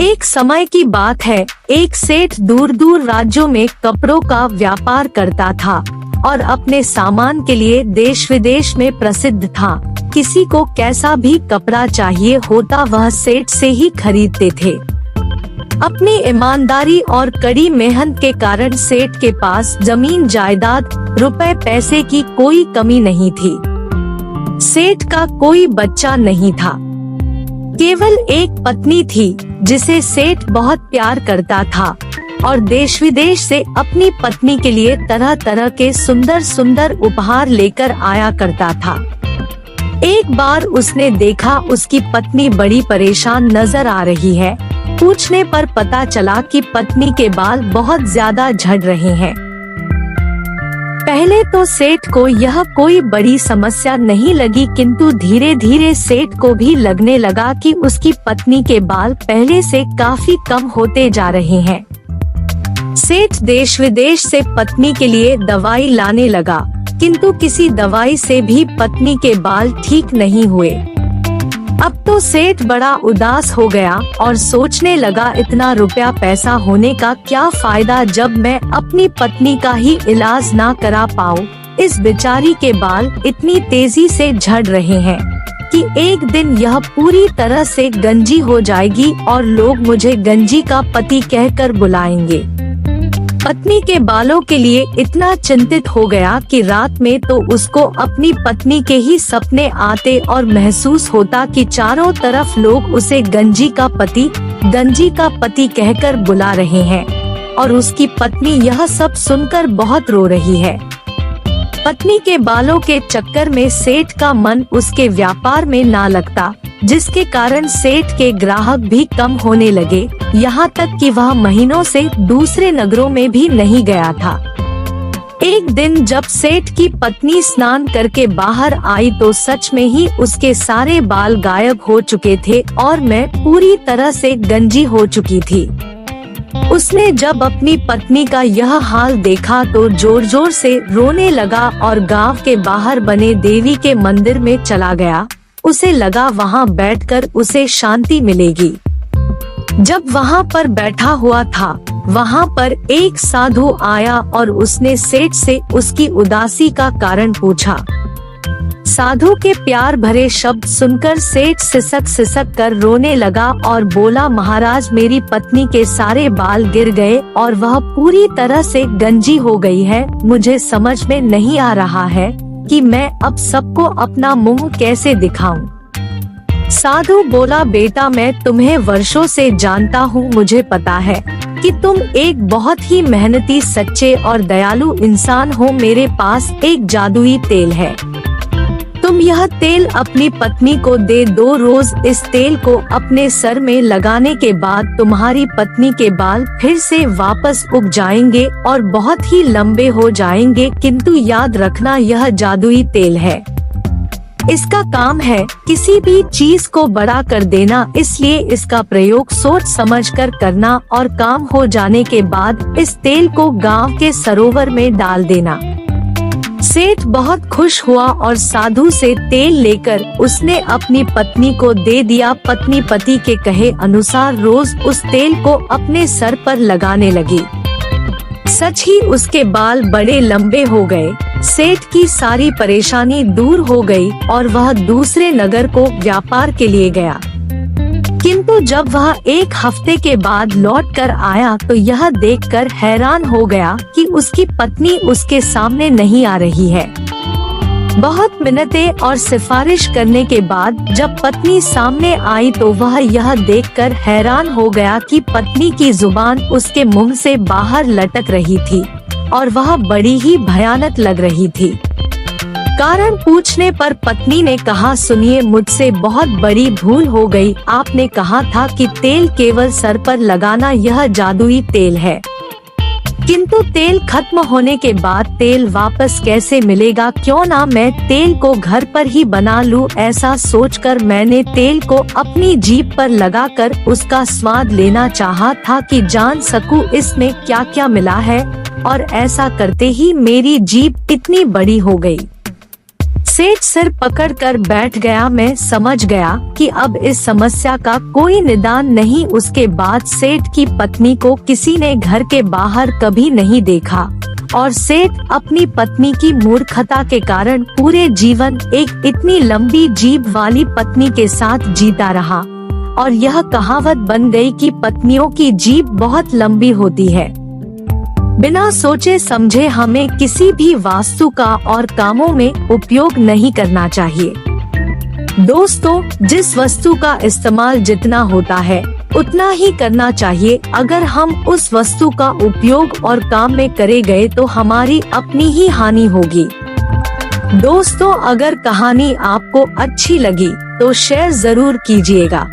एक समय की बात है, एक सेठ दूर दूर राज्यों में कपड़ों का व्यापार करता था और अपने सामान के लिए देश विदेश में प्रसिद्ध था। किसी को कैसा भी कपड़ा चाहिए होता वह सेठ से ही खरीदते थे। अपनी ईमानदारी और कड़ी मेहनत के कारण सेठ के पास जमीन जायदाद रुपए पैसे की कोई कमी नहीं थी। सेठ का कोई बच्चा नहीं था, केवल एक पत्नी थी जिसे सेठ बहुत प्यार करता था और देश विदेश से अपनी पत्नी के लिए तरह तरह के सुंदर सुंदर उपहार लेकर आया करता था। एक बार उसने देखा उसकी पत्नी बड़ी परेशान नजर आ रही है। पूछने पर पता चला कि पत्नी के बाल बहुत ज्यादा झड़ रहे हैं। पहले तो सेठ को यह कोई बड़ी समस्या नहीं लगी, किंतु धीरे धीरे सेठ को भी लगने लगा कि उसकी पत्नी के बाल पहले से काफी कम होते जा रहे हैं। सेठ देश विदेश से पत्नी के लिए दवाई लाने लगा, किंतु किसी दवाई से भी पत्नी के बाल ठीक नहीं हुए। अब तो सेठ बड़ा उदास हो गया और सोचने लगा, इतना रुपया पैसा होने का क्या फायदा जब मैं अपनी पत्नी का ही इलाज ना करा पाऊँ। इस बेचारी के बाल इतनी तेजी से झड़ रहे हैं कि एक दिन यह पूरी तरह से गंजी हो जाएगी और लोग मुझे गंजी का पति कहकर बुलाएंगे। पत्नी के बालों के लिए इतना चिंतित हो गया कि रात में तो उसको अपनी पत्नी के ही सपने आते और महसूस होता कि चारों तरफ लोग उसे गंजी का पति कहकर बुला रहे हैं और उसकी पत्नी यह सब सुनकर बहुत रो रही है। पत्नी के बालों के चक्कर में सेठ का मन उसके व्यापार में ना लगता, जिसके कारण सेठ के ग्राहक भी कम होने लगे, यहाँ तक कि वह महीनों से दूसरे नगरों में भी नहीं गया था। एक दिन जब सेठ की पत्नी स्नान करके बाहर आई तो सच में ही उसके सारे बाल गायब हो चुके थे और मैं पूरी तरह से गंजी हो चुकी थी। उसने जब अपनी पत्नी का यह हाल देखा तो जोर जोर से रोने लगा और गांव के बाहर बने देवी के मंदिर में चला गया। उसे लगा वहां बैठकर उसे शांति मिलेगी। जब वहां पर बैठा हुआ था, वहां पर एक साधु आया और उसने सेठ से उसकी उदासी का कारण पूछा। साधु के प्यार भरे शब्द सुनकर सेठ सिसक कर रोने लगा और बोला, महाराज मेरी पत्नी के सारे बाल गिर गए और वह पूरी तरह से गंजी हो गई है। मुझे समझ में नहीं आ रहा है कि मैं अब सबको अपना मुंह कैसे दिखाऊं। साधु बोला, बेटा मैं तुम्हें वर्षों से जानता हूँ, मुझे पता है कि तुम एक बहुत ही मेहनती, सच्चे और दयालु इंसान हो। मेरे पास एक जादुई तेल है, तुम यह तेल अपनी पत्नी को दे दो। रोज इस तेल को अपने सर में लगाने के बाद तुम्हारी पत्नी के बाल फिर से वापस उग जाएंगे और बहुत ही लंबे हो जाएंगे। किंतु याद रखना, यह जादुई तेल है, इसका काम है किसी भी चीज को बड़ा कर देना, इसलिए इसका प्रयोग सोच समझकर करना और काम हो जाने के बाद इस तेल को गांव के सरोवर में डाल देना। सेठ बहुत खुश हुआ और साधु से तेल लेकर उसने अपनी पत्नी को दे दिया। पत्नी पति के कहे अनुसार रोज उस तेल को अपने सर पर लगाने लगी। सच ही उसके बाल बड़े लंबे हो गए। सेठ की सारी परेशानी दूर हो गई और वह दूसरे नगर को व्यापार के लिए गया। किंतु जब वह एक हफ्ते के बाद लौट कर आया तो यह देखकर हैरान हो गया कि उसकी पत्नी उसके सामने नहीं आ रही है। बहुत मिन्नतें और सिफारिश करने के बाद जब पत्नी सामने आई तो वह यह देखकर हैरान हो गया कि पत्नी की जुबान उसके मुंह से बाहर लटक रही थी और वह बड़ी ही भयानक लग रही थी। कारण पूछने पर पत्नी ने कहा, सुनिए मुझसे बहुत बड़ी भूल हो गई। आपने कहा था कि तेल केवल सर पर लगाना, यह जादुई तेल है, किंतु तेल खत्म होने के बाद तेल वापस कैसे मिलेगा? क्यों ना मैं तेल को घर पर ही बना लूं। ऐसा सोचकर मैंने तेल को अपनी जीभ पर लगाकर उसका स्वाद लेना चाहा था कि जान सकूं इसमें क्या क्या मिला है, और ऐसा करते ही मेरी जीभ इतनी बड़ी हो गई। सेठ सिर पकड़कर बैठ गया। मैं समझ गया कि अब इस समस्या का कोई निदान नहीं। उसके बाद सेठ की पत्नी को किसी ने घर के बाहर कभी नहीं देखा और सेठ अपनी पत्नी की मूर्खता के कारण पूरे जीवन एक इतनी लंबी जीभ वाली पत्नी के साथ जीता रहा और यह कहावत बन गई कि पत्नियों की जीभ बहुत लंबी होती है। बिना सोचे समझे हमें किसी भी वास्तु का और कामों में उपयोग नहीं करना चाहिए। दोस्तों, जिस वस्तु का इस्तेमाल जितना होता है उतना ही करना चाहिए। अगर हम उस वस्तु का उपयोग और काम में करे गए तो हमारी अपनी ही हानि होगी। दोस्तों, अगर कहानी आपको अच्छी लगी तो शेयर जरूर कीजिएगा।